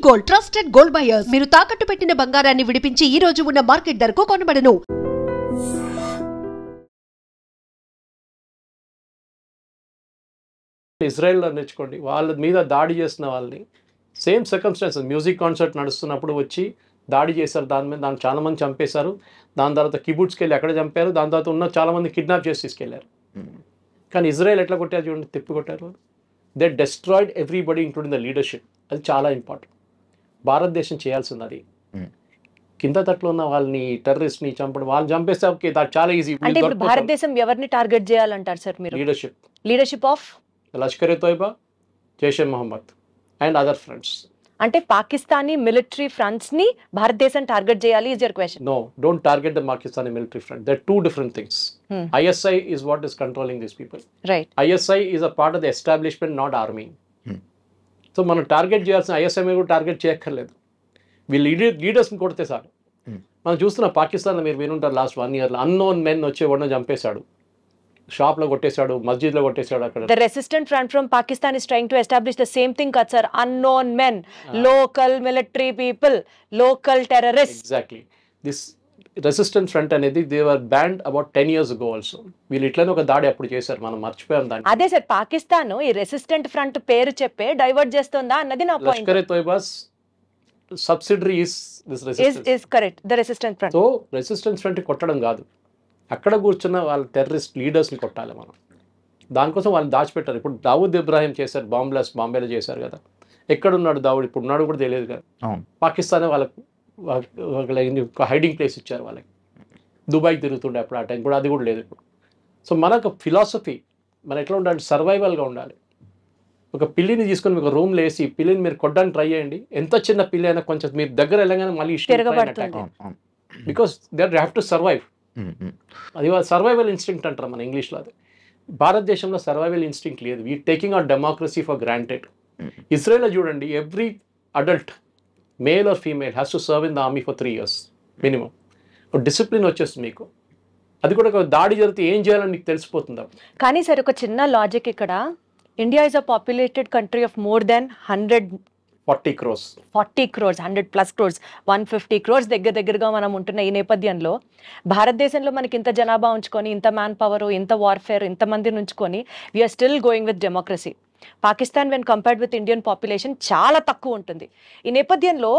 Gold trusted gold buyers. మీరు తాకట్టు పెట్టిన బంగారాన్ని విడిపించి ఈ రోజు ఉన్న మార్కెట్ ధరకు కొనబడను. ఇజ్రాయెల్లో నేర్చుకోండి, వాళ్ళ మీద దాడి చేసిన వాళ్ళని సేమ్ సర్కమ్స్టాన్సెస్, మ్యూజిక్ కాన్సర్ట్ నడుస్తున్నప్పుడు వచ్చి దాడి చేశారు, దాన్ని చాలామంది చంపేశారు. దాని తర్వాత కిబుట్స్కి వెళ్ళి అక్కడ చంపారు. దాని తర్వాత ఉన్న చాలామంది కిడ్నాప్ చేసి తీసుకెళ్లారు. కానీ ఇజ్రాయెల్ ఎట్లా కొట్టారు చూడండి, తిప్పి కొట్టారు. They destroyed everybody including the leadership. అది చాలా ఇంపార్టెంట్. భారతదేశం చేయాల్సింది అది. కింద తట్లో ఉన్న వాళ్ళని, టెర్రరిస్ట్ని చంపడం, వాళ్ళని చంపేస్తే ఓకే, అది చాలా ఈజీ. అంటే ఇప్పుడు భారతదేశం ఎవరిని టార్గెట్ చేయాలంటారు సార్ మీరు? Leadership of Lashkar e Taiba, Jaish e Mohammed and other friends. అంటే పాకిస్తానీ మిలిటరీ ఫ్రంట్స్ ని భారతదేశం టార్గెట్ చేయాలి is your question? No, don't target the Pakistani military front. They're two different things. ISI is what is controlling these people. Right. ISI is a part of the establishment, not army. So మనం target చేయాల్సిన ISI మీద కూడా target చేయక్కర్లేదు. వీళ్ళు లీడర్స్ని కొడితే sir. మనం చూస్తున్న పాకిస్తాన్లో మీరు వినుంటారు, లాస్ట్ 1 year అన్నోన్ మెన్ వచ్చి ఎవరినో చంపేశాడు, షాప్లో కొట్టేశాడు, మస్జిద్లో కొట్టేశాడు. అక్కడ the resistant front from Pakistan is trying to establish the same thing కదా sir, unknown men, local military people, local terrorists. Exactly. This resistance front అనేది they were banned about 10 years ago also. వీళ్ళు ఇట్లనే ఒక దాడి అప్పుడు చేశారు, మనం మర్చిపోయాం దాన్ని. అదే సార్, పాకిస్తాన్ ఈ రెసిస్టెంట్ ఫ్రంట్ పేరు చెప్పే డైవర్ట్ చేస్తుందా అన్నది నా point. Lashkar e Taiba's subsidiary is this resistance. is correct, the resistant front. So resistance front కొట్టడం కాదు, అక్కడ కూర్చున్న వాళ్ళ టెర్రరిస్ట్ లీడర్స్ని కొట్టాలి మనం. దానికోసం వాళ్ళని దాచిపెట్టారు. ఇప్పుడు దావూద్ ఇబ్రాహిం చేశారు, బాంబేలో చేశారు కదా. ఎక్కడున్నాడు దావూద్? ఇప్పుడు ఉన్నాడు కూడా తెలియదు కదా. పాకిస్తానే వాళ్ళకి హైడింగ్ ప్లేస్ ఇచ్చారు వాళ్ళకి. దుబాయ్కి తిరుగుతుండే అప్పుడు ఆ టైం కూడా, అది కూడా లేదు ఇప్పుడు. సో మనకు ఫిలాసఫీ, మనం ఎట్లా ఉండాలి, సర్వైవల్గా ఉండాలి. ఒక పిల్లిని తీసుకొని మీకు రూమ్లో వేసి పిల్లిని మీరు కొట్టడానికి ట్రై చేయండి, ఎంత చిన్న పిల్లి అయినా కొంచెం మీరు దగ్గర వెళ్ళగానే మళ్ళీ because they have to survive. అది సర్వైవల్ ఇన్స్టింక్ట్ అంటారు మన ఇంగ్లీష్లో. అది భారతదేశంలో సర్వైవల్ ఇన్స్టింక్ట్ లేదు. We taking our democracy for granted. ఇజ్రాయెల్లో చూడండి, every adult male or female has to serve in the army for 3 years minimum. ఒక డిసిప్లిన్ వచ్చేస్తుంది మీకు. అది కూడా ఒక దాడి జరిగితే ఏం చేయాలని మీకు తెలిసిపోతుంది. కానీ సార్ ఒక చిన్న లాజిక్ ఇక్కడ, India is a populated country of more than 140 crores, 100+ crores, 150 crores దగ్గరగా మనం ఉంటున్న ఈ నేపథ్యంలో భారతదేశంలో మనకి ఇంత జనాభా ఉంచుకొని, ఇంత మ్యాన్ పవర్, ఇంత వార్ఫేర్, ఇంతమందిని ఉంచుకొని we're still going with democracy. Pakistan when compared with Indian population చాలా తక్కువ ఉంటుంది. ఈ నేపథ్యంలో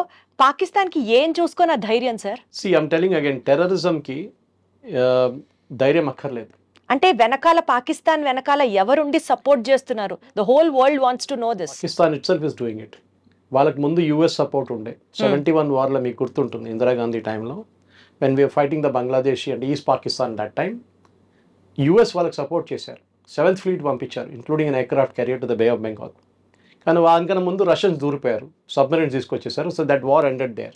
పాకిస్తాన్కి ఏం చూసుకొని ఆ ధైర్యం సార్? ఐఎమ్ టెలింగ్ అగైన్, టెర్రరిజంకి ధైర్యం అక్కర్లేదు. అంటే వెనకాల, పాకిస్తాన్ వెనకాల ఎవరుండి సపోర్ట్ చేస్తున్నారు? The whole world wants to know this. Pakistan it self is doing it. వాళ్ళకి ముందు US సపోర్ట్ ఉండే. 71 వార్లో మీకు గుర్తుంటుంది, ఇందిరాగాంధీ టైంలో when we are fighting the Bangladeshi and east Pakistan that time, US వాళ్ళకి సపోర్ట్ చేశారు. 7th Fleet పంపించారు, including an aircraft carrier to the bay of Bengal. కానీ దానికన్నా ముందు Russians దూరిపోయారు, submarines తీసుకొచ్చేసారు. So that war ended there.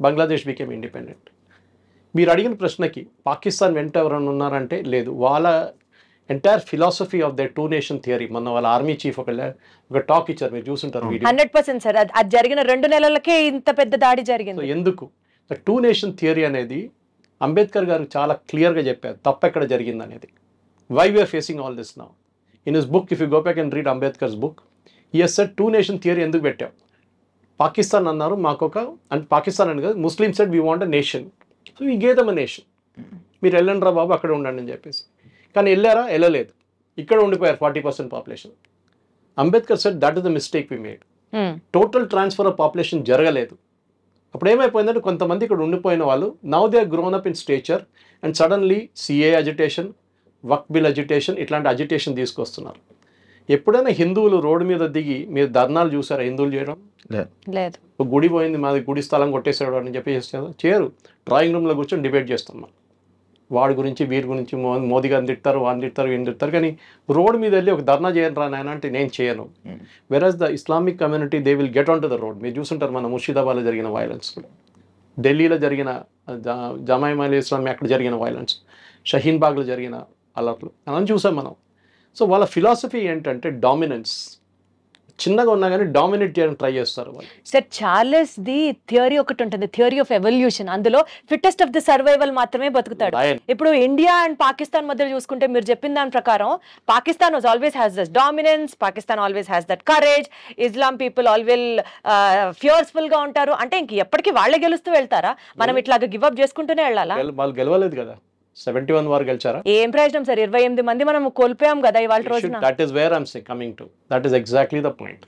Bangladesh became independent. మీరు అడిగిన ప్రశ్నకి పాకిస్తాన్ వెంట ఎవరైనా ఉన్నారంటే లేదు. వాళ్ళ entire philosophy of the 2 nation theory, మొన్న వాళ్ళ ఆర్మీ చీఫ్ ఒక టాక్ ఇచ్చారు, మీరు చూసుంటారు వీడియో. 100% సార్, అది జరిగిన 2 నెలలకే ఇంత పెద్ద దాడి జరిగింది. ఎందుకు? ద 2 nation థియరీ అనేది అంబేద్కర్ గారు చాలా క్లియర్గా చెప్పారు, తప్పెక్కడ జరిగింది అనేది. Why we're facing all this now. In his book, if you go back and read Ambedkar's book, he has said 2 nation theory ఎందుకు పెట్టాం. పాకిస్తాన్ అన్నారు మాకొక, అంటే పాకిస్తాన్ అని కాదు, Muslim said we want a nation, so we gave them a nation. మీరు వెళ్ళండి రా బాబు, అక్కడ ఉండండి అని చెప్పేసి. కానీ వెళ్ళారా? వెళ్ళలేదు. ఇక్కడ ఉండిపోయారు 40% population. Ambedkar said that is the mistake we made. Total transfer of population జరగలేదు. అప్పుడు ఏమైపోయిందంటే కొంతమంది ఇక్కడ ఉండిపోయిన వాళ్ళు now they are grown up in stature and suddenly CA agitation, Waqf bill agitation, ఇట్లాంటి అజిటేషన్ తీసుకొస్తున్నారు. ఎప్పుడైనా హిందువులు రోడ్డు మీద దిగి మీరు ధర్నాలు చూసారా హిందువులు చేయడం? లేదు. గుడి పోయింది, మాది గుడి స్థలం కొట్టేసాడు అని చెప్పేసి చేయరు. డ్రాయింగ్ రూమ్లో కూర్చొని డిబేట్ చేస్తున్నాం, వాడి గురించి వీరి గురించి, మోదీ గారిని తిడతారు, వాడిని తిడతారు, వీడిని తిడతారు. కానీ రోడ్ మీద వెళ్ళి ఒక ధర్నా చేయను రా నాయన అంటే నేను చేయను. వెరాజ్ the Islamic community they will get on to the road. మీరు చూసుంటారు మన ముర్షిదాబాద్లో జరిగిన వైలెన్స్, ఢిల్లీలో జరిగిన జమాయిమా ఇస్లామీ అక్కడ జరిగిన వైలెన్స్, షహీన్ బాగ్లో జరిగిన అలర్ట్లు అని చూసాం మనం. సో వాళ్ళ ఫిలాసఫీ ఏంటంటే డామినెన్స్. చిన్నగా ఉన్నా కానీ డామినేట్ చేయడానికి ట్రై చేస్తారు వాళ్ళు. సార్ చార్లెస్ ది థియరీ ఒకటి ఉంటుంది, థియరీ ఆఫ్ ఎవల్యూషన్. అందులో ఫిట్టెస్ట్ ఆఫ్ ది సర్వైవల్ మాత్రమే బతుకుతాడు. ఇప్పుడు ఇండియా అండ్ పాకిస్తాన్ మధ్య చూసుకుంటే మీరు చెప్పిన దాని ప్రకారం Pakistan always has that dominance, Pakistan always has that courage, Islam people always fearful గా ఉంటారు. అంటే ఇంక ఎప్పటికీ వాళ్ళే గెలుస్తూ వెళ్తారా? మనం ఇట్లాగా గివ్ అప్ చేసుకుంటూనే వెళ్ళాలా? వాళ్ళు గెలవలేదు కదా, 71 వారు గెలిచారా? ఏం ప్రయోజనం సార్? 28 మంది మనం కోల్పోయాం కదా ఇవాళ రోజున. That is where I'm coming to. That is exactly the point.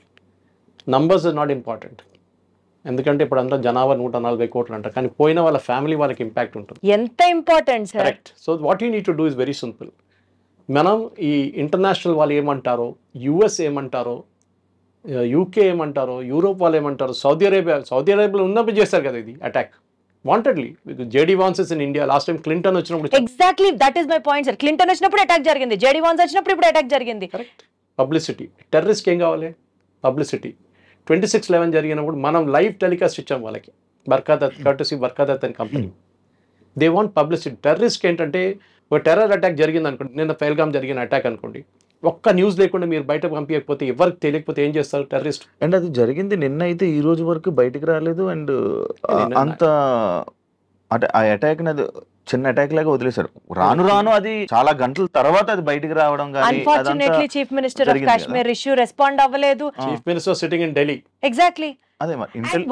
Numbers is not important. ఎందుకంటే ఇప్పుడు అంతా జనాభా 140 కోట్లు అంటారు, కానీ పోయిన వాళ్ళ ఫ్యామిలీ వాళ్ళకి ఇంపాక్ట్ ఉంటుంది. ఎంత important sir. Correct. So what you need to do is very simple. మనం ఈ ఇంటర్నేషనల్ వాళ్ళు ఏమంటారో, యుఎస్ ఏమంటారో, యూకే ఏమంటారో, యూరోప్ వాళ్ళు ఏమంటారో, సౌదీ అరేబియాలో ఉన్నప్పుడు చేస్తారు కదా ఇది attack wantedly. JD Vance is in India. Last time Clinton వచ్చినప్పుడు exactly that is my point sir. Clinton వచ్చినప్పుడు అటాక్ జరిగింది, జేడీ వాన్స్ వచ్చినప్పుడు ఇప్పుడు అటాక్ జరిగింది. కరెక్ట్. పబ్లిసిటీ. టెర్రరిస్ట్కి ఏం కావాలి? పబ్లిసిటీ. 26/11 జరిగినప్పుడు మనం లైవ్ టెలికాస్ట్ ఇచ్చాం వాళ్ళకి, Barkha Dutt and company. They want publicity. టెర్రరిస్ట్కి ఏంటంటే ఒక టెర్రర్ అటాక్ జరిగింది అనుకోండి, నిన్న పెహల్గాం జరిగిన అటాక్ అనుకోండి, ఒక్క న్యూస్ లేకుండా మీరు బయట పంపించకపోతే, ఎవరికి తెలియకపోతే ఏం చేస్తారు టెర్రరిస్ట్? అండ్ అది జరిగింది నిన్న అయితే ఈ రోజు వరకు బయటికి రాలేదు. అండ్ అంత ఆ అటాక్ చిన్న అటాక్ లాగా వదిలేశారు. రాను అది చాలా గంటల తర్వాత అది బయటికి రావడం కానీ, unfortunately chief minister of Kashmir issue respond అవ్వలేదు. Chief minister sitting in Delhi. Exactly. అదే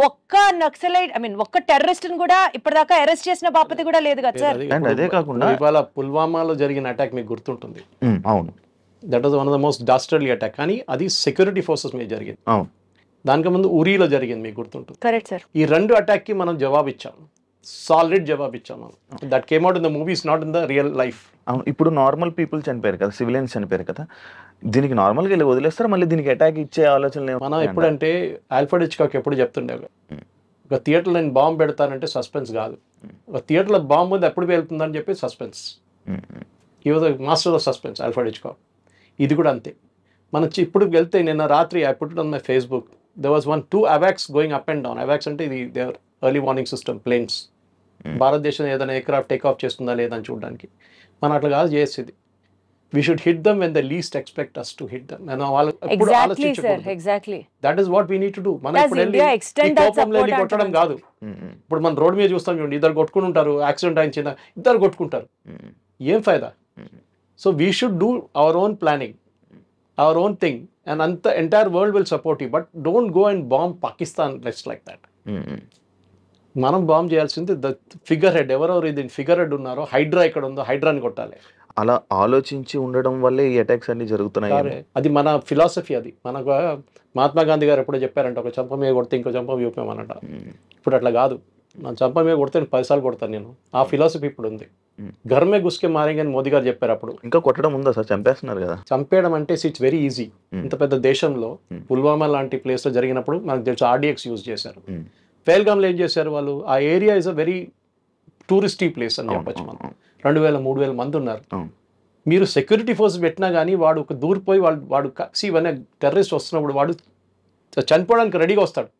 ఒక్క నక్సలైట్ ఒక్క టెర్రరిస్ట్ ని కూడా ఇప్పటిదాకా అరెస్ట్ చేసిన బాపతి కూడా లేదు కదా సార్. అండ్ అదే కాకుండా ఇవాళ పుల్వామాలో జరిగిన అటాక్ మీకు గుర్తుంటుంది. అవును, that was one of the most dastardly attack. కానీ అది సెక్యూరిటీ ఫోర్సెస్ మీద జరిగింది. అవును, దానికి ముందు ఉరీలో జరిగింది, మీకు గుర్తుంటుంది. Correct sir. ఈ 2 అటాక్కి మనం జవాబు ఇచ్చాం, సాలిడ్ జవాబు ఇచ్చాం మనం. That came out in the movies, not in the real life. అవును. ఇప్పుడు నార్మల్ పీపుల్ చనిపోయారు కదా, సివిలియన్స్ చనిపోయారు కదా, దీనికి నార్మల్గా వెళ్ళి వదిలేస్తారు, మళ్ళీ దీనికి అటాక్ ఇచ్చే ఆలోచన మనం ఎప్పుడంటే ఆల్ఫ్రెడ్ హిచ్కాక్ ఎప్పుడు చెప్తుండే, ఒక థియేటర్లో నేను బాంబు పెడతానంటే సస్పెన్స్ కాదు, ఒక థియేటర్లో బాంబు ఉంది ఎప్పుడు వెళ్తుందని చెప్పి సస్పెన్స్. ఈ was master of suspense Alfred Hitchcock. ఇది కూడా అంతే. మనం ఇప్పుడు వెళ్తే నిన్న రాత్రి I put it on my Facebook, there was 2 AWACS going up and down. AWACS అంటే ఇది their early warning system planes. భారతదేశం ఏదైనా ఎయిర్క్రాఫ్ట్ టేక్ ఆఫ్ చేస్తుందా లేదని చూడడానికి. మనం అట్లా కాదు చేసేది. We should hit them when they least expect us to hit them. And వాళ్ళు ఎప్పుడు ఆలోచించకూడదు. Exactly. That is what we need to do. మనం ఇప్పుడు వెళ్ళి కొట్టడం కాదు. ఇప్పుడు మన రోడ్ మీద చూస్తాం చూడండి, ఇద్దరు కొట్టుకుని ఉంటారు, యాక్సిడెంట్ అయించిందా, ఇద్దరు కొట్టుకుంటారు, ఏం ఫైదా? So we should do our own planning, our own thing, and the entire world will support you, but don't go and bomb Pakistan just like that. మనం బాంబ్ చేయాల్సింది ద ఫిగర్ హెడ్. ఎవరెవరు ఇది figure head ఉన్నారో, హైడ్రా ఇక్కడ ఉందో హైడ్రాని కొట్టాలి. అలా ఆలోచించి ఉండడం వల్లే ఈ అటాక్స్ అన్ని జరుగుతున్నాయి. అది మన ఫిలాసఫీ. అది మనకు మహాత్మా గాంధీ గారు ఎప్పుడో చెప్పారంట, ఒక చంప మీద కొడితే ఇంకో చంప చూపామన్నట. ఇప్పుడు అట్లా కాదు, నా చంప మీద కొడితే 10 సార్లు కొడతాను నేను. ఆ ఫిలాసఫీ ఇప్పుడు ఉంది. ఘర్మే గుస్కే మారేంగే అని మోదీ గారు చెప్పారు. అప్పుడు ఇంకా కొట్టడం ఉందా సార్? చంపేస్తున్నారు కదా. చంపేయడం అంటే ఇట్స్ వెరీ ఈజీ. ఇంత పెద్ద దేశంలో పుల్వామా లాంటి ప్లేస్లో జరిగినప్పుడు మనకు తెలుసు RDX యూజ్ చేశారు. పెహల్గాంలో ఏం చేశారు వాళ్ళు? ఆ area is a very touristy place అని చెప్పచ్చు. మనం 2000-3000 మంది ఉన్నారు. మీరు సెక్యూరిటీ ఫోర్స్ పెట్టినా కానీ వాడు ఒక దూరిపోయి వాడు ఇవన్నీ టెర్రరిస్ట్ వస్తున్నప్పుడు వాడు చనిపోవడానికి రెడీగా వస్తాడు.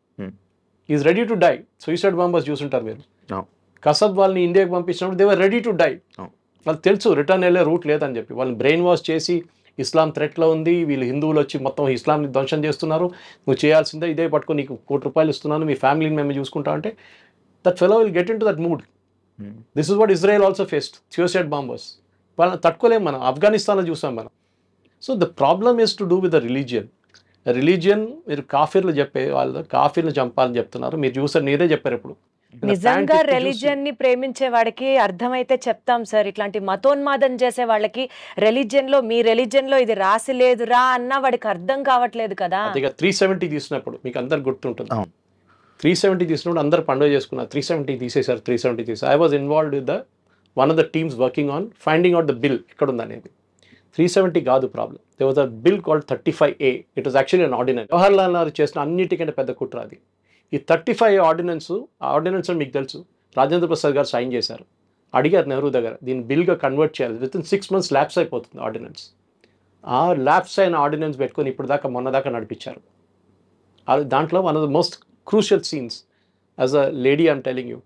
Is ready to die. Suicide bombers చూసుంటారు మీరు. కసబ్ వాళ్ళని ఇండియాకి పంపించినప్పుడు they were ready to die. వాళ్ళు తెలుసు రిటర్న్ వెళ్ళే రూట్ లేదని చెప్పి వాళ్ళని బ్రెయిన్ వాష్ చేసి, ఇస్లాం థ్రెట్లో ఉంది, వీళ్ళు హిందువులు వచ్చి మొత్తం ఇస్లాంని ధ్వంసం చేస్తున్నారు, నువ్వు చేయాల్సిందే ఇదే పట్టుకో, నీకు ₹1 ఇస్తున్నాను, మీ ఫ్యామిలీని మేము చూసుకుంటా అంటే that fellow will get in to that mood. This is what Israel also faced, suicide bombers. వాళ్ళని తట్టుకోలేము మనం. ఆఫ్ఘనిస్తాన్లో చూసాం మనం. So the problem is to do with the religion. మీరు కాఫీర్లు చెప్పే వాళ్ళు కాఫీర్లు చంపాలని చెప్తున్నారు. మీరు చూసారు, మీరే చెప్పారు ఇప్పుడు. నిజంగా రిలీజియన్ ని ప్రేమించే వాడికి అర్థమైతే చెప్తాం సార్. ఇట్లాంటి మతోన్మాదం చేసే వాళ్ళకి మీ రిలీజియన్ లో ఇది రాసి లేదురా అన్న వాడికి అర్థం కావట్లేదు కదా. 370 తీసినప్పుడు మీకు అందరు గుర్తుంటుంది. 370 తీసినప్పుడు అందరు పండుగ చేసుకున్నారు. 370 తీసేశారు. 370 తీసారు. I was involved with one of the teams working on finding out the bill ఎక్కడ ఉందనేది. 370 కాదు problem. They was a bill called 35A. It was actually an ordinance. Jawaharlal Nehru చేసిన అన్నిటికంటే పెద్ద కుట్ర అది. ఈ 35 ఆర్డినెన్స్ మీకు తెలుసు, రాజేంద్ర ప్రసాద్ గారు సైన్ చేశారు. అడిగారు నెహ్రూ దగ్గర, దీన్ని బిల్గా కన్వర్ట్ చేయాలి, వితిన్ 6 months ల్యాప్స్ అయిపోతుంది ఆర్డినెన్స్. ఆ ల్యాప్స్ అయిన ఆర్డినెన్స్ పెట్టుకొని ఇప్పుడు దాకా మొన్నదాకా నడిపించారు. దాంట్లో one of the most crucial scenes as a lady I'm telling you,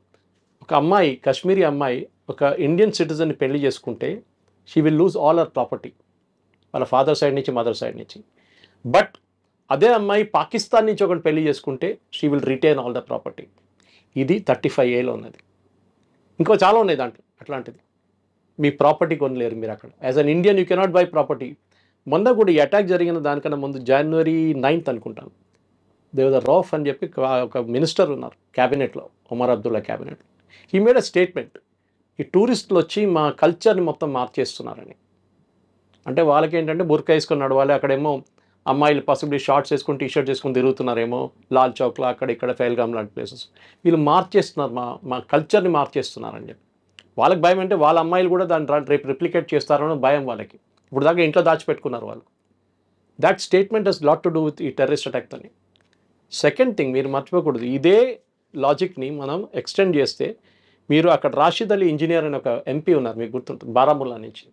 ఒక అమ్మాయి, కాశ్మీరీ అమ్మాయి ఒక ఇండియన్ సిటిజన్ని పెళ్లి చేసుకుంటే she will lose all our property, వాళ్ళ ఫాదర్ సైడ్ నుంచి, మదర్ సైడ్ నుంచి. బట్ అదే అమ్మాయి పాకిస్తాన్ నుంచి ఒకటి పెళ్లి చేసుకుంటే she will retain all the property. ఇది 35A ఉన్నది. ఇంకో చాలా ఉన్నాయి దాంట్లో అట్లాంటిది. మీ ప్రాపర్టీ కొనలేరు మీరు అక్కడ. As an Indian you cannot by property. మొన్న కూడా ఈ అటాక్ జరిగిన దానికన్నా ముందు January 9th అనుకుంటాను, దేవద రౌఫ్ అని చెప్పి ఒక మినిస్టర్ ఉన్నారు క్యాబినెట్లో, Omar Abdullah cabinet. He made a statement, ఈ టూరిస్టులు వచ్చి మా కల్చర్ని మొత్తం మార్చేస్తున్నారని. అంటే వాళ్ళకి ఏంటంటే బుర్కా వేసుకొని నడవాలి, అక్కడేమో అమ్మాయిలు పాసిబిలీ షార్ట్స్ వేసుకొని టీషర్ట్స్ వేసుకొని తిరుగుతున్నారేమో లాల్ చౌక్లో అక్కడ ఇక్కడ ఫెయిల్గామ్ లాంటి ప్లేసెస్. వీళ్ళు మార్చేస్తున్నారు, మా కల్చర్ని మార్చేస్తున్నారని చెప్పి. వాళ్ళకి భయం అంటే వాళ్ళ అమ్మాయిలు కూడా దాన్ని రేపు రిప్లికేట్ చేస్తారని భయం వాళ్ళకి. ఇప్పుడు దాకా ఇంట్లో దాచిపెట్టుకున్నారు వాళ్ళు. That statement has lot to do with ఈ టెర్రరిస్ట్ అటాక్ అని. సెకండ్ థింగ్ మీరు మర్చిపోకూడదు, ఇదే లాజిక్ని మనం ఎక్స్టెండ్ చేస్తే మీరు అక్కడ రాషిద్ అలీ ఇంజనీర్ అని ఒక ఎంపీ ఉన్నారు, మీకు గుర్తుంటుంది, బారాముల్లా నుంచి.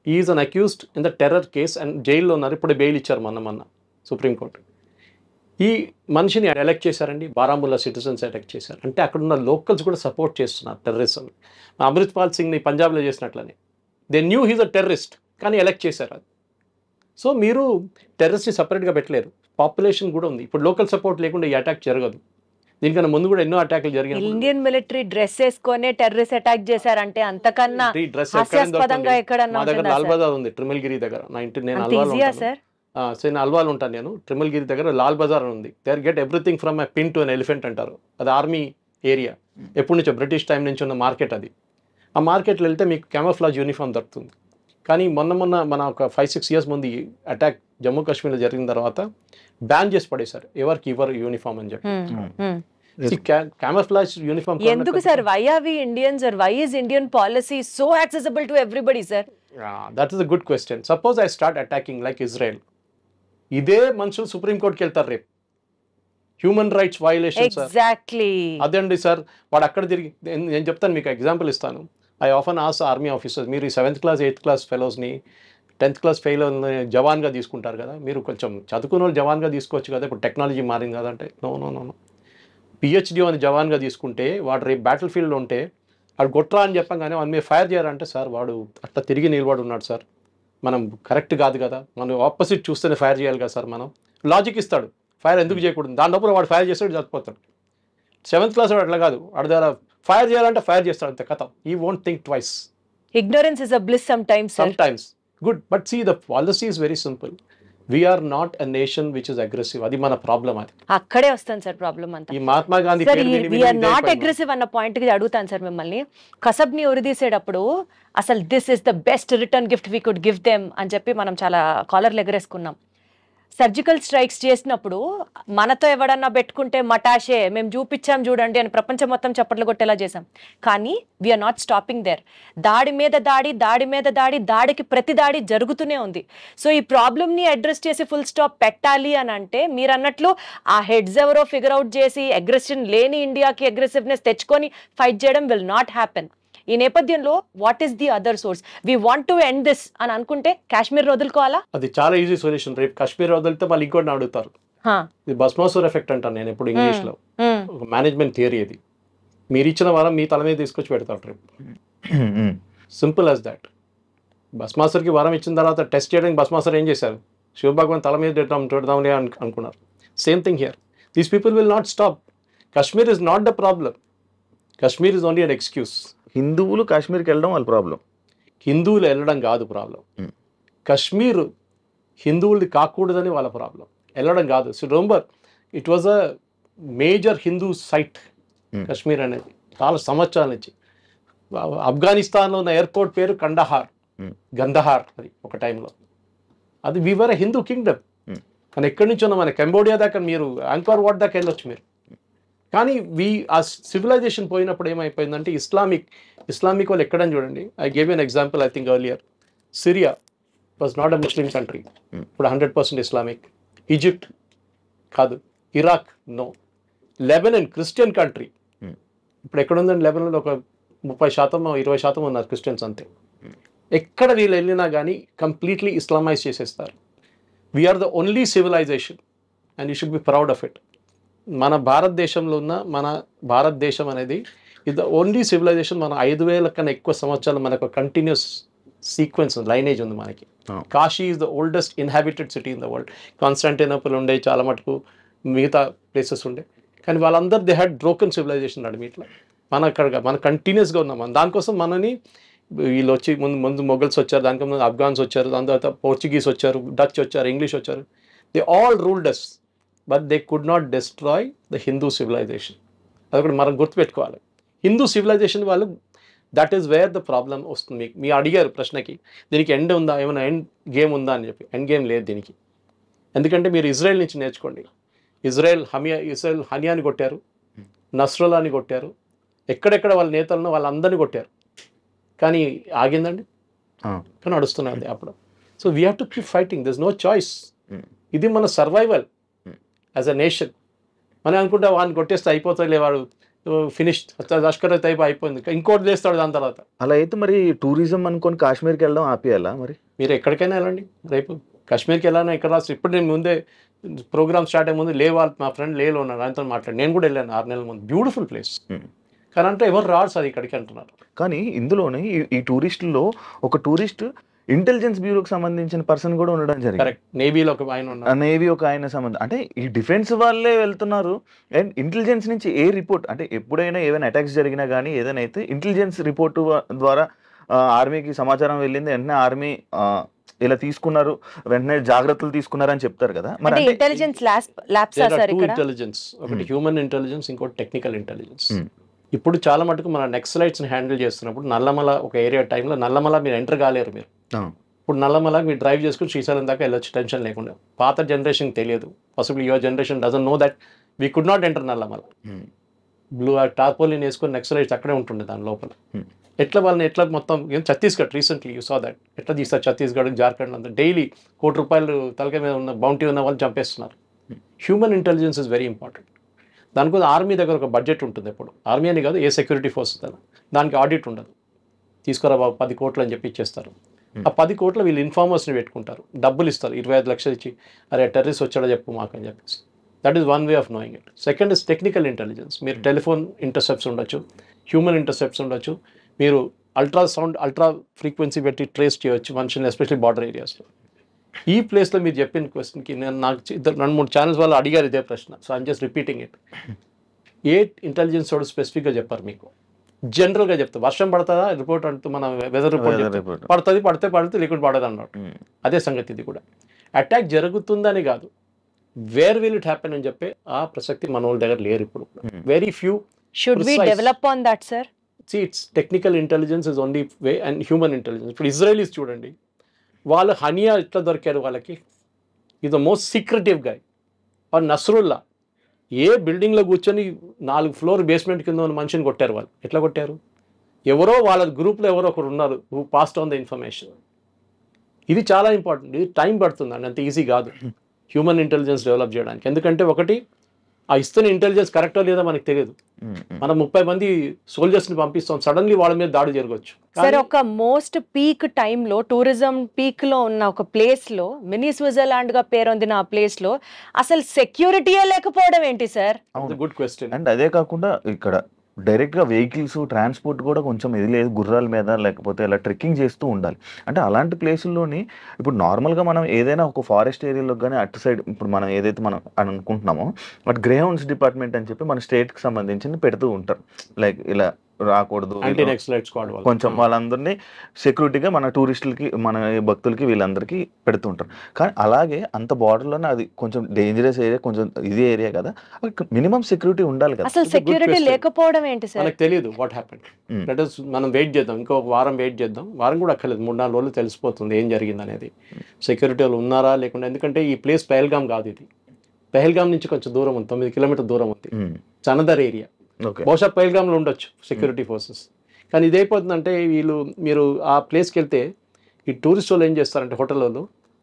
Is an accused in the terror case and జైల్లో ఉన్నారు. ఇప్పుడు బెయిల్ ఇచ్చారు మొన్న సుప్రీంకోర్టు. ఈ మనిషిని ఎలెక్ట్ చేశారండి, బారాముల్లా సిటిజన్స్ ఎలెక్ట్ చేశారు. అంటే అక్కడ ఉన్న లోకల్స్ కూడా సపోర్ట్ చేస్తున్నారు టెర్రరిజం. అమృత్పాల్ సింగ్ని పంజాబ్లో చేసినట్లనే they knew he's a terrorist, కానీ ఎలెక్ట్ చేశారు అది. సో మీరు టెర్రరిస్ట్ని సపరేట్గా పెట్టలేరు, పాపులేషన్ కూడా ఉంది. ఇప్పుడు లోకల్ సపోర్ట్ లేకుండా ఈ అటాక్ జరగదు. దీనికన్నా ముందు కూడా ఎన్నో అటాక్లు జరిగాయి. ఇండియన్ మిలిటరీ డ్రెస్ వేసుకొని టెర్రరిస్ట్ అటాక్ చేశారంటే అంతకన్నా హాస్యాస్పదంగా ఎక్కడన్నా మా దగ్గర లాల్ బజార్ ఉంది ట్రిమల్గిరి దగ్గర. నేను అల్వాల్ ఉంటాను, నేను ట్రిమల్గిరి దగ్గర లాల్ బజార్ ఉంది. There get everything from a pin to an elephant అంటారు. అది ఆర్మీ ఏరియా, ఎప్పటి నుంచో బ్రిటిష్ టైం నుంచి ఉన్న మార్కెట్ అది. ఆ మార్కెట్లో వెళ్తే మీకు క్యామోఫ్లాజ్ యూనిఫామ్ దొరుకుతుంది. కానీ మొన్న మన ఒక 5-6 years ముందు ఈ అటాక్ జమ్మూ కాశ్మీర్లో జరిగిన తర్వాత బ్యాన్ చేసి పడేశారు, ఎవరికి ఇవ్వరు యూనిఫామ్ అని చెప్పి. క్యామోఫ్లాజ్ యూనిఫామ్ ఎందుకు sir? Why are we Indians or why is Indian policy so accessible to everybody sir? That is a good question. Suppose I start attacking like Israel, ఇదే మనుషులు సుప్రీంకోర్టుకి వెళ్తారు రేపు. Human rights violation sir. Exactly అదండి sir. వాడు అక్కడ తిరిగి, నేను చెప్తాను మీకు ఎగ్జాంపుల్ ఇస్తాను. I often ask army officers, మీరు ఈ 7th class 8th class ఫెలోస్ని 10th class ఫెయిల్ జవాన్గా తీసుకుంటారు కదా, మీరు కొంచెం చదువుకున్న వాళ్ళు జవాన్గా తీసుకోవచ్చు కదా, ఇప్పుడు టెక్నాలజీ మారింది కదా అంటే. నో PhD అని జవాన్గా తీసుకుంటే వాడు రేపు బ్యాటిల్ ఫీల్డ్లో ఉంటే వాడు కొట్రా అని చెప్పగానే వాడు మీరు ఫైర్ చేయాలంటే సార్ వాడు అట్లా తిరిగి నిలబడి ఉన్నాడు సార్, మనం కరెక్ట్ కాదు కదా, మనం ఆపోజిట్ చూస్తేనే ఫైర్ చేయాలి కదా సార్. మనం లాజిక్ ఇస్తాడు, ఫైర్ ఎందుకు చేయకూడదు, దాని లోపల వాడు ఫైర్ చేస్తాడు చచ్చిపోతాడు. 7th class వాడు అట్లా కాదు, వాడి దగ్గర ఫైర్ చేయాలంటే ఫైర్ చేస్తాడు అంతే, కథ. ఈ won't think twice. Ignorance is a bliss sometimes, sir. Sometimes. Good. But see, the policy is very simple. We are not a nation which is aggressive. అది మన ప్రాబ్లం. అది అక్కడే వస్తాను సార్ ప్రాబ్లం అంతా. ఈ Mahatma Gandhi sir we are not aggressive అన్న point కి అడుగుతాను సార్ మిమ్మల్ని. కసబ్ని ఉరిదీసేటప్పుడు అసలు this is the best return gift we could give them అని చెప్పి మనం చాలా కాలర్లు ఎగరేసుకున్నాం. సర్జికల్ స్ట్రైక్స్ చేసినప్పుడు మనతో ఎవడన్నా పెట్టుకుంటే మటాషే మేము చూపించాం చూడండి అని ప్రపంచం మొత్తం చప్పట్లు కొట్టేలా చేసాం. కానీ వీఆర్ నాట్ స్టాపింగ్ దేర్. దాడి మీద దాడి, దాడి మీద దాడి, దాడికి ప్రతి దాడి జరుగుతూనే ఉంది. సో ఈ ప్రాబ్లమ్ని అడ్రస్ చేసి ఫుల్ స్టాప్ పెట్టాలి అని అంటే మీరు అన్నట్లు ఆ హెడ్స్ ఎవరో ఫిగర్ అవుట్ చేసి అగ్రెషన్ లేని ఇండియాకి అగ్రెసివ్నెస్ తెచ్చుకొని ఫైట్ చేయడం విల్ నాట్ హ్యాపెన్. ఈ నేపథ్యంలో what is the other source? We want to end this అని అనుకుంటే కాశ్మీర్ వదులుకోవాలా? అది చాలా ఈజీ సొల్యూషన్. రేపు కాశ్మీర్ వదిలితే వాళ్ళు ఇంకోటి అడుగుతారు. ఇది భస్మాసుర్ ఎఫెక్ట్ అంటాను నేను ఎప్పుడు ఇంగ్లీష్లో, ఒక మేనేజ్మెంట్ థియరీ. అది మీరు ఇచ్చిన వారం మీ తల మీద తీసుకొచ్చి పెడతారు రేపు. Simple as that. భస్మాసుర్కి వరం ఇచ్చిన తర్వాత టెస్ట్ చేయడానికి భస్మాసుర్ ఏం చేశారు? శివభగవాన్ తల మీద పెడదాంలే అనుకున్నారు. Same thing here. These people will not stop. Kashmir is not the problem. Kashmir is only an excuse. హిందువులు కాశ్మీర్కి వెళ్ళడం వాళ్ళ ప్రాబ్లం. హిందువులు వెళ్ళడం కాదు ప్రాబ్లం. కాశ్మీర్ హిందువులది కాకూడదని వాళ్ళ ప్రాబ్లం, వెళ్ళడం కాదు. So remember, it was a major Hindu site Kashmir అనేది చాలా సంవత్సరాల నుంచి. ఆఫ్ఘనిస్తాన్లో ఉన్న ఎయిర్పోర్ట్ పేరు గందహార్ అది ఒక టైంలో. అది వీవర్ ఎ హిందూ కింగ్డమ్. కానీ ఎక్కడి నుంచి ఉన్నా మన కంబోడియా దాకా, మీరు యాంకార్ వాట్ దాకా వెళ్ళొచ్చు మీరు. కానీ ఆ సివిలైజేషన్ పోయినప్పుడు ఏమైపోయిందంటే ఇస్లామిక్ వాళ్ళు ఎక్కడని చూడండి. I gave an example I think earlier. Syria was not a Muslim country, ఇప్పుడు 100% ఇస్లామిక్. ఈజిప్ట్ కాదు, Iraq no. Lebanon Christian country, ఇప్పుడు ఎక్కడుందండి లెబనన్లో? ఒక 30% 20% ఉన్నారు క్రిస్టియన్స్ అంతే. ఎక్కడ వీళ్ళు వెళ్ళినా కానీ కంప్లీట్లీ ఇస్లామైజ్ చేసేస్తారు. We are the only civilisation and you should be proud of it. మన భారతదేశంలో ఉన్న భారతదేశం అనేది ఇది ద ఓన్లీ సివిలైజేషన్. మన 5,000 కన్నా ఎక్కువ సంవత్సరాలు మనకు కంటిన్యూస్ సీక్వెన్స్ లైనేజ్ ఉంది మనకి. Kashi is the oldest inhabited city in the world. Constantinople ఉండే, చాలా మటుకు మిగతా ప్లేసెస్ ఉండే, కానీ వాళ్ళందరూ దే హ్యాడ్ బ్రోకెన్ సివిలైజేషన్ నడిమి. ఇట్లా మన కంటిన్యూస్గా ఉన్నాం. దానికోసం మనని వీళ్ళు వచ్చి ముందు మొఘల్స్ వచ్చారు, దానికి ముందు అఫ్ఘాన్స్ వచ్చారు, దాని తర్వాత పోర్చుగీస్ వచ్చారు, డచ్ వచ్చారు, ఇంగ్లీష్ వచ్చారు. They all ruled us, but they could not destroy the Hindu civilisation. అదొకటి మనం గుర్తుపెట్టుకోవాలి. హిందూ సివిలైజేషన్ వాళ్ళు, that is where the problem వస్తుంది. మీరు అడిగారు ప్రశ్నకి, దీనికి ఎండ్ ఉందా, ఏమైనా ఎండ్ గేమ్ ఉందా అని చెప్పి. ఎండ్ గేమ్ లేదు దీనికి. ఎందుకంటే మీరు ఇజ్రాయెల్ నుంచి నేర్చుకోండి. ఇజ్రాయెల్ హనియాని కొట్టారు, నస్రుల్లాని కొట్టారు, ఎక్కడెక్కడ వాళ్ళ నేతలను వాళ్ళందరినీ కొట్టారు, కానీ ఆగిందండి, కానీ నడుస్తున్నది అప్పుడు. So we have to keep fighting, this no choice. ఇది మన సర్వైవల్ యాజ్ అ నేషన్. మనం అనుకుంటే వాడిని కొట్టేస్తే అయిపోతుంది, వాడు ఫినిష్, లష్కర్ అయిపోయింది, ఇంకోటి చేస్తాడు దాని తర్వాత. అలా అయితే మరి టూరిజం అనుకొని కాశ్మీర్కి వెళ్ళడం ఆపేయాలా? మరి మీరు ఎక్కడికైనా వెళ్ళండి, రేపు కాశ్మీర్కి వెళ్ళాను, ఎక్కడ రాసి. ఇప్పుడు నేను ముందే ప్రోగ్రామ్ స్టార్ట్ అయ్యే ముందు వాళ్ళు మా ఫ్రెండ్ లేలో ఉన్నారు, ఆయనతో మాట్లాడి నేను కూడా వెళ్ళాను 6 నెలల ముందు. బ్యూటిఫుల్ ప్లేస్, కానీ అంటే ఎవరు రాడు సార్ ఇక్కడికి అంటున్నారు. కానీ ఇందులోనే ఈ టూరిస్టుల్లో ఒక టూరిస్ట్ ఇంటెలిజెన్స్ బ్యూరోకి సంబంధించిన పర్సన్ కూడా ఉండడం జరిగింది. కరెక్ట్, నేవీలో ఒక ఆయన ఉన్నారు, నేవీ ఒక ఆయన సంబంధం. అంటే ఈ డిఫెన్స్ వాళ్ళే వెళ్తున్నారు, అండ్ ఇంటెలిజెన్స్ నుంచి ఏ రిపోర్ట్, అంటే ఎప్పుడైనా ఏదైనా అటాక్స్ జరిగినా కానీ ఏదైనా అయితే ఇంటెలిజెన్స్ రిపోర్టు ద్వారా ఆర్మీకి సమాచారం వెళ్ళింది, వెంటనే ఆర్మీ ఇలా తీసుకున్నారు, వెంటనే జాగ్రత్తలు తీసుకున్నారు అని చెప్తారు కదా. మరి ఇంటెలిజెన్స్ ఇంటెలిజెన్స్, ఒకటి హ్యూమన్ ఇంటెలిజెన్స్, ఇంకోటి టెక్నికల్ ఇంటెలిజెన్స్. ఇప్పుడు చాలా మటుకు మన నెక్సలైట్స్ని హ్యాండిల్ చేస్తున్నప్పుడు నల్లమల ఒక ఏరియా టైంలో, నల్లమల మీరు ఎంటర్ కాలేరు మీరు. ఇప్పుడు నల్లమల మీరు డ్రైవ్ చేసుకుని శ్రీశైలం దాకా వెళ్ళొచ్చు టెన్షన్ లేకుండా. పాత జనరేషన్ తెలియదు, possible your generation doesn't know that we could not enter Nallamala. Blue tarpaulin వేసుకొని నెక్సలైట్స్ అక్కడే ఉంటుండే దాని లోపల. ఎట్లా మొత్తం Chhattisgarh recently you saw that, ఎట్లా తీస్తారు ఛత్తీస్గఢ్, జార్ఖండ్ అంతా డైలీ ₹1 తలకాయ మీద ఉన్న బౌంటీ ఉన్న వాళ్ళు చంపేస్తున్నారు. Human intelligence is very important. దానికోసం ఆర్మీ దగ్గర ఒక బడ్జెట్ ఉంటుంది. ఎప్పుడు ఆర్మీ అని కాదు, ఏ సెక్యూరిటీ ఫోర్స్ దానికి ఆడిట్ ఉండదు. తీసుకురా బాబు 10 కోట్లు అని చెప్పి ఇచ్చేస్తారు. ఆ 10 కోట్లు వీళ్ళు ఇన్ఫార్మర్స్ని పెట్టుకుంటారు, డబ్బులు ఇస్తారు, 25 లక్షలు ఇచ్చి, అరే టెర్రరిస్ట్ వచ్చాడో చెప్పు మాకు అని చెప్పేసి. That is one way of knowing it. Second is technical intelligence. మీరు టెలిఫోన్ ఇంటర్సెప్ట్స్ ఉండొచ్చు, హ్యూమన్ ఇంటర్సెప్ట్స్ ఉండొచ్చు, మీరు అల్ట్రా ఫ్రీక్వెన్సీ పెట్టి ట్రేస్ చేయొచ్చు మనుషుల్ని, ఎస్పెషల్లీ బార్డర్ ఏరియాస్లో. ఈ ప్లేస్లో మీరు చెప్పిన క్వశ్చన్కి నాకు 2-3 ఛానల్స్ వాళ్ళు అడిగారు ఇదే ప్రశ్న. So I'm just repeating it. A intelligence వాడు స్పెసిఫిక్గా చెప్పారు మీకు, జనరల్గా చెప్తారు. వర్షం పడుతుందా రిపోర్ట్ అంటూ మన వెదర్ రిపోర్ట్ పడుతుంది, పడితే లేకుండా పడదు అన్నట్టు. అదే సంగతి ఇది కూడా. అటాక్ జరుగుతుందని కాదు, వేర్ విల్ ఇట్ హ్యాపెన్ అని చెప్పే ఆ ప్రసక్తి మన వాళ్ళ దగ్గర లేరు ఇప్పుడు. Very few. Should we develop on that sir? It's technical intelligence is only way, and human intelligence. ఇప్పుడు ఇజ్రాయలీస్ చూడండి, వాళ్ళు హనియా ఎట్లా దొరికారు వాళ్ళకి, is the most secretive guy. Or Nasrallah ఏ బిల్డింగ్లో కూర్చొని 4 ఫ్లోర్ బేస్మెంట్ కింద ఉన్న మనిషిని కొట్టారు. వాళ్ళు ఎట్లా కొట్టారు? ఎవరో వాళ్ళ గ్రూప్లో ఎవరో ఒకరు ఉన్నారు who passed on the information. ఇది చాలా ఇంపార్టెంట్. ఇది టైం పడుతుంది అండి, అంత ఈజీ కాదు హ్యూమన్ ఇంటెలిజెన్స్ డెవలప్ చేయడానికి. ఎందుకంటే ఒకటి, ఆ ఇస్తున్న ఇంటెలిజెన్స్ కరెక్టో లేదో మనకు తెలియదు. మనం 30 మంది సోల్జర్స్ని పంపిస్తాం, సడన్లీ వాళ్ళ మీద దాడి జరగవచ్చు. సార్, ఒక మోస్ట్ పీక్ టైంలో టూరిజం పీక్ లో ఉన్న ఒక ప్లేస్ లో, మినీ స్విట్జర్లాండ్ గా పేరొందిన ఆ ప్లేస్ లో అసలు సెక్యూరిటీయే లేకపోవడం ఏంటి సార్? Good question. అండ్ అదే కాకుండా ఇక్కడ డైరెక్ట్ గా వెహికల్స్ ట్రాన్స్పోర్ట్ కూడా కొంచెం ఇది లేదు, గుర్రాల మీద లేకపోతే ఇలా ట్రెక్కింగ్ చేస్తూ ఉండాలి. అంటే అలాంటి ప్లేసుల్లోని ఇప్పుడు నార్మల్గా మనం ఏదైనా ఒక ఫారెస్ట్ ఏరియాలో కానీ అటు సైడ్ ఇప్పుడు మనం ఏదైతే మనం అనుకుంటున్నామో బట్ గ్రేహౌండ్స్ డిపార్ట్మెంట్ అని చెప్పి మన స్టేట్కి సంబంధించి పెడుతూ ఉంటారు. లైక్ ఇలా రాకూడదు, కొంచెం వాళ్ళందరినీ సెక్యూరిటీగా మన టూరిస్టులకి, మన భక్తులకి, వీళ్ళందరికీ పెడుతూ ఉంటారు. కానీ అలాగే అంత బార్డర్లోనే అది కొంచెం డేంజరస్ ఏరియా, కొంచెం ఇది ఏరియా కదా, మినిమం సెక్యూరిటీ ఉండాలి కదా. అసలు సెక్యూరిటీ లేకపోవడం ఏంటి సార్? మనకు తెలియదు వాట్ హ్యాపెండ్. దట్ ఈస్ మనం వెయిట్ చేద్దాం, ఇంకో వారం వెయిట్ చేద్దాం. వారం కూడా అక్కర్లేదు, 3-4 రోజులు తెలిసిపోతుంది ఏం జరిగింది అనేది. సెక్యూరిటీ వాళ్ళు ఉన్నారా లేకుండా. ఎందుకంటే ఈ ప్లేస్ పెహల్గాం కాదు, ఇది పెహల్గాం నుంచి కొంచెం దూరం ఉంది, 9 కిలోమీటర్ దూరం ఉంది, చనదర్ ఏరియా. బహుశా పెహల్గాంలో ఉండొచ్చు సెక్యూరిటీ ఫోర్సెస్. కానీ ఇదైపోతుందంటే మీరు ఆ ప్లేస్కి వెళ్తే ఈ టూరిస్ట్ వాళ్ళు ఏం చేస్తారంటే, హోటల్ వాళ్ళు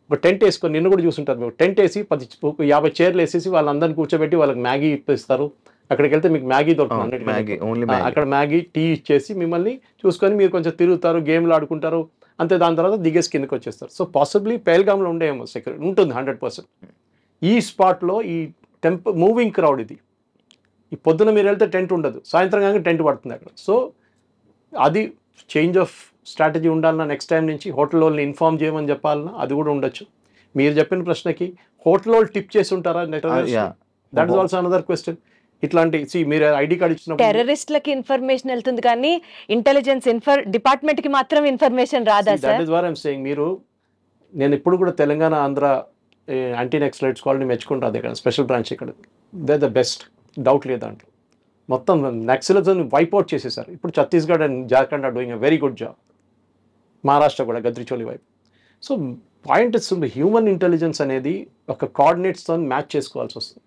ఒక టెంట్ వేసుకొని, నిన్ను కూడా చూసుంటారు, మీరు టెంట్ వేసి 50 చైర్లు వేసేసి వాళ్ళందరినీ కూర్చోబెట్టి వాళ్ళకి మ్యాగీ ఇప్పిస్తారు. అక్కడికి వెళ్తే మీకు మ్యాగీ దొరుకుతుంది, అక్కడ మ్యాగీ టీ ఇచ్చేసి మిమ్మల్ని చూసుకొని మీరు కొంచెం తిరుగుతారు, గేమ్లు ఆడుకుంటారు, అంతే. దాని తర్వాత దిగేసి కిందకి వచ్చేస్తారు. సో పాసిబ్లీ పెహల్గాంలో ఉండేమో సెక్యూరిటీ ఉంటుంది 100%. ఈ స్పాట్లో ఈ మూవింగ్ క్రౌడ్ ఇది. ఈ పొద్దున మీరు వెళ్తే టెంట్ ఉండదు, సాయంత్రం కానీ టెంట్ పడుతుంది అక్కడ. సో అది చేంజ్ ఆఫ్ స్ట్రాటజీ ఉండాలన్నా నెక్స్ట్ టైం నుంచి హోటల్ వాళ్ళని ఇన్ఫార్మ్ చేయమని చెప్పాలన్నా అది కూడా ఉండొచ్చు. మీరు చెప్పిన ప్రశ్నకి హోటల్ వాళ్ళు టిప్ చేసి ఉంటారా that is also another question. ఇట్లాంటి మీరు ఐడి కార్డ్ ఇచ్చినప్పుడు టెర్రరిస్ట్లకి ఇన్ఫర్మేషన్ వెళ్తుంది కానీ ఇంటెలిజెన్స్ డిపార్ట్మెంట్ కి మాత్రం ఇన్ఫర్మేషన్ రాదా sir? That is what I'm saying. మీరు నేను ఇప్పుడు కూడా తెలంగాణ ఆంధ్ర యాంటీ నక్సలైట్స్ కాలనీ మెచ్చుకుంటాను. ఇక్కడ స్పెషల్ బ్రాంచ్ ఇక్కడ దే ద బెస్ట్, డౌట్ లేదు దాంట్లో. మొత్తం నక్సలిజం వైప్అవుట్ చేసేసారు. ఇప్పుడు Chhattisgarh and Jharkhand are doing a very good job. Maharashtra కూడా గద్రిచోలి వైపు. So point is human intelligence అనేది ఒక కోఆర్డినేట్స్తో మ్యాచ్ చేసుకోవాల్సి వస్తుంది.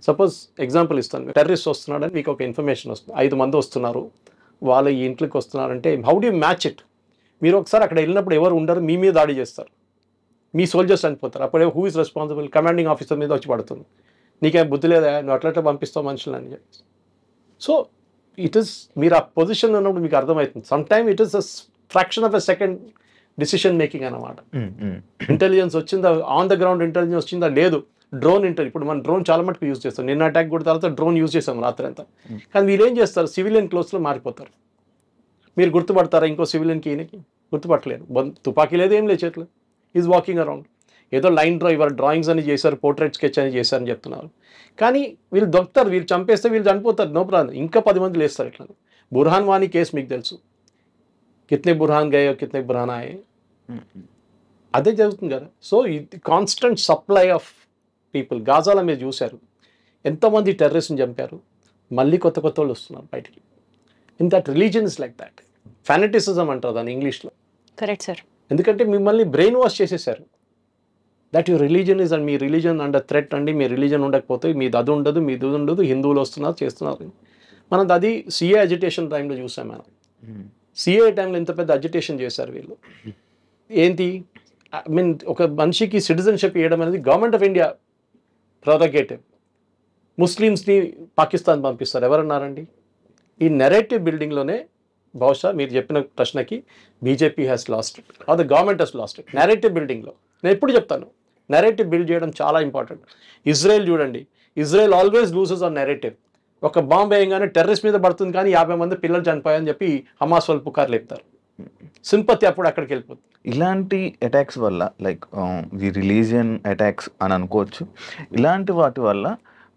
సపోజ్ ఎగ్జాంపుల్ ఇస్తాను, టెర్రరిస్ట్ వస్తున్నాడని మీకు ఒక ఇన్ఫర్మేషన్ వస్తుంది, 5 మంది వస్తున్నారు, వాళ్ళు ఈ ఇంట్లోకి వస్తున్నారంటే how do you match it? మీరు ఒకసారి అక్కడ వెళ్ళినప్పుడు ఎవరు ఉండరు, మీ మీద దాడి చేస్తారు, మీ సోల్జర్స్ చనిపోతారు. అప్పుడే who is responsible? Commanding officer మీద వచ్చి పడుతుంది. నీకేం బుద్ధి లేదా, నువ్వు అట్లా పంపిస్తావు మనుషులని చెప్పి. సో ఇట్ ఈస్, మీరు ఆ పొజిషన్లో ఉన్నప్పుడు మీకు అర్థమవుతుంది. Some time it is a fraction of a second decision making అన్నమాట. ఇంటెలిజెన్స్ వచ్చిందా, ఆన్ ద గ్రౌండ్ ఇంటెలిజెన్స్ వచ్చిందా లేదు. డ్రోన్ ఇప్పుడు మన డ్రోన్ చాలా మటుకు యూజ్ చేస్తాం. నిన్న అటాక్ కూడా తర్వాత డ్రోన్ యూజ్ చేస్తాం రాత్రి అంతా. కానీ వీళ్ళు ఏం చేస్తారు, సివిలియన్ క్లోత్స్లో మారిపోతారు. మీరు గుర్తుపడతారా ఇంకో సివిలియన్కి? ఈయనకి గుర్తుపట్టలేరు. తుపాకీ లేదు, ఏం లేదు చేతులు, ఈజ్ వాకింగ్ అరౌండ్. ఏదో లైన్ ఇవాళ డ్రాయింగ్స్ అని చేశారు, పోర్ట్రేట్ స్కెచ్ అని చేశారని చెప్తున్నారు. కానీ వీళ్ళు దొరుకుతారు, వీళ్ళు చంపేస్తే వీళ్ళు చనిపోతారు, నో ప్రాబ్లం. ఇంకా 10 మంది లేస్తారు ఇట్లా. బుర్హాన్ వానీ కేసు మీకు తెలుసు, కిత్నే బుర్హాన్ గయో కిత్నే బుర్హాన్ ఆయే, అదే జరుగుతుంది కదా. సో ఇది కాన్స్టెంట్ సప్లై ఆఫ్ పీపుల్. గాజాలో మీరు చూశారు ఎంతోమంది టెర్రరిస్ట్ని చంపారు, మళ్ళీ కొత్త కొత్త వాళ్ళు వస్తున్నారు బయటికి. In that religion is like that. Fanaticism అంటారు దాన్ని ఇంగ్లీష్లో. Correct sir. ఎందుకంటే మిమ్మల్ని బ్రెయిన్ వాష్ చేసేసారు. That your religion is and me religion under threat అండి. మీ రిలీజన్ ఉండకపోతే మీది అది ఉండదు, మీది ఉండదు, హిందువులు వస్తున్నారు చేస్తున్నారు. మనం అది సిఏ అజిటేషన్ టైంలో చూసాం మనం. సిఏ టైంలో ఇంత పెద్ద అజిటేషన్ చేశారు వీళ్ళు. ఏంటి, ఐ మీన్ ఒక మనిషికి సిటిజన్షిప్ ఇవ్వడం అనేది గవర్నమెంట్ ఆఫ్ ఇండియా ప్రోరగేటివ్. ముస్లిమ్స్ని పాకిస్తాన్ పంపిస్తారు, ఎవరన్నారండి? ఈ నెరేటివ్ బిల్డింగ్లోనే బహుశా మీరు చెప్పిన ప్రశ్నకి BJP has lost it or the government has lost it. Narrative బిల్డింగ్లో నేను ఎప్పుడు చెప్తాను, నెరేటివ్ బిల్డ్ చేయడం చాలా ఇంపార్టెంట్. ఇజ్రాయెల్ చూడండి, Israel always loses on narrative. ఒక బాంబ్ వేయంగానే టెర్రరిస్ట్ మీద పడుతుంది కానీ 50 మంది పిల్లలు చనిపోయాయని చెప్పి హమాస్ వాళ్ళు పుకారు లేపుతారు. సింపతి అప్పుడు అక్కడికి వెళ్ళిపోతుంది. ఇలాంటి అటాక్స్ వల్ల లైక్ ది రిలీజియన్ అటాక్స్ అని అనుకోవచ్చు. ఇలాంటి వాటి వల్ల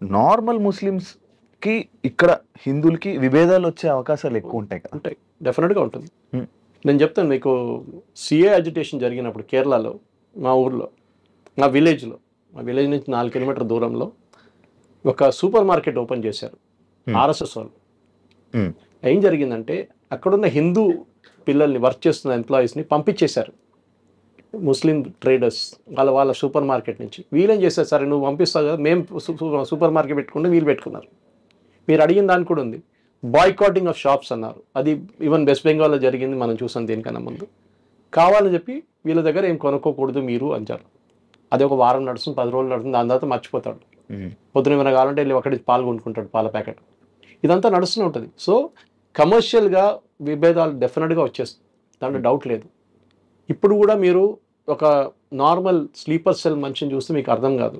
నార్మల్ ముస్లిమ్స్కి ఇక్కడ హిందువులకి విభేదాలు వచ్చే అవకాశాలు ఎక్కువ ఉంటాయి కదా? ఉంటాయి, డెఫినెట్గా ఉంటుంది. నేను చెప్తాను మీకు, సిఏ అజిటేషన్ జరిగినప్పుడు కేరళలో మా ఊర్లో, మా విలేజ్ నుంచి 4 కిలోమీటర్ దూరంలో ఒక సూపర్ మార్కెట్ ఓపెన్ చేశారు ఆర్ఎస్ఎస్ వాళ్ళు. ఏం జరిగిందంటే అక్కడున్న హిందూ పిల్లల్ని, వర్క్ చేస్తున్న ఎంప్లాయీస్ని పంపించేశారు ముస్లిం ట్రేడర్స్ వాళ్ళ సూపర్ మార్కెట్ నుంచి. వీళ్ళేం చేశారు, సరే నువ్వు పంపిస్తావు కదా, మేము సూపర్ మార్కెట్ పెట్టుకుంటే వీళ్ళు పెట్టుకున్నారు. మీరు అడిగిన దానికి కూడా ఉంది, బాయ్కాటింగ్ ఆఫ్ షాప్స్ అన్నారు. అది ఈవెన్ వెస్ట్ బెంగాల్లో జరిగింది, మనం చూసాం దీనికన్నా ముందు. కావాలని చెప్పి వీళ్ళ దగ్గర ఏం కొనుక్కోకూడదు మీరు అంటారు. అది ఒక వారం నడుస్తుంది, 10 రోజులు నడుస్తుంది, దాని తర్వాత మర్చిపోతాడు. పొద్దున ఏమైనా కావాలంటే వెళ్ళి ఒకటి పాలు కొనుక్కుంటాడు, పాల ప్యాకెట్. ఇదంతా నడుస్తూనే ఉంటుంది. సో కమర్షియల్గా విభేదాలు డెఫినెట్గా వచ్చేస్తుంది, దాంట్లో డౌట్ లేదు. ఇప్పుడు కూడా మీరు ఒక నార్మల్ స్లీపర్ సెల్ మనిషిని చూస్తే మీకు అర్థం కాదు.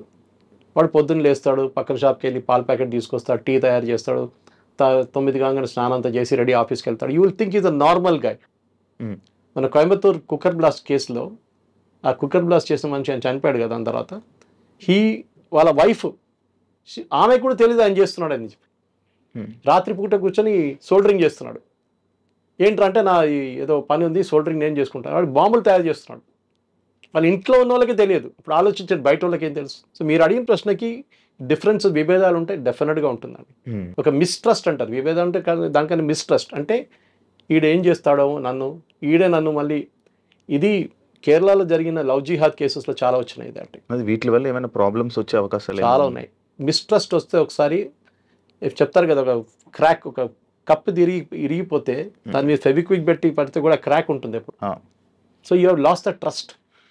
వాడు పొద్దున్న లేస్తాడు, పక్కన షాప్కి వెళ్ళి పాల ప్యాకెట్ తీసుకొస్తాడు, టీ తయారు చేస్తాడు, 9 కాగానే స్నానం అంతా చేసి రెడీ ఆఫీస్కి వెళ్తాడు. You will think is a normal guy. మన కోయంబత్తూర్ కుక్కర్ బ్లాస్ట్ కేసులో ఆ కుక్కర్ బ్లాస్ట్ చేసిన మనిషి ఆయన చనిపోయాడు కదా, దాని తర్వాత వాళ్ళ వైఫ్, ఆమె కూడా తెలియదు ఆయన చేస్తున్నాడు అని చెప్పి రాత్రిపూట కూర్చొని సోల్డరింగ్ చేస్తున్నాడు. ఏంటంటే నా ఏదో పని ఉంది, సోల్డరింగ్ నేను చేసుకుంటాను. వాడు బాంబులు తయారు చేస్తున్నాడు. వాళ్ళ ఇంట్లో ఉన్న వాళ్ళకి తెలియదు. ఇప్పుడు ఆలోచించండి, బయట వాళ్ళకి ఏం తెలుసు? సో మీరు అడిగిన ప్రశ్నకి డిఫరెన్స్, విభేదాలు ఉంటాయి, డెఫినెట్గా ఉంటుందండి. ఒక మిస్ట్రస్ట్ అంటారు, విభేదం అంటే దానికన్నా మిస్ట్రస్ట్ అంటే ఈడేం చేస్తాడో ఈడే నన్ను మళ్ళీ. ఇది కేరళలో జరిగిన లవ్ జిహాద్ కేసెస్లో చాలా వచ్చినాయి. దాంట్లో వీటి వల్ల ఏమైనా ప్రాబ్లమ్స్ వచ్చే అవకాశాలు చాలా ఉన్నాయి. మిస్ట్రస్ట్ వస్తే ఒకసారి చెప్తారు కదా, ఒక క్రాక్, ఒక కప్పు ఇరిగిపోతే దాని మీద ఫెవిక్విక్ పెట్టి పడితే కూడా క్రాక్ ఉంటుంది ఎప్పుడు. So you have lost the trust.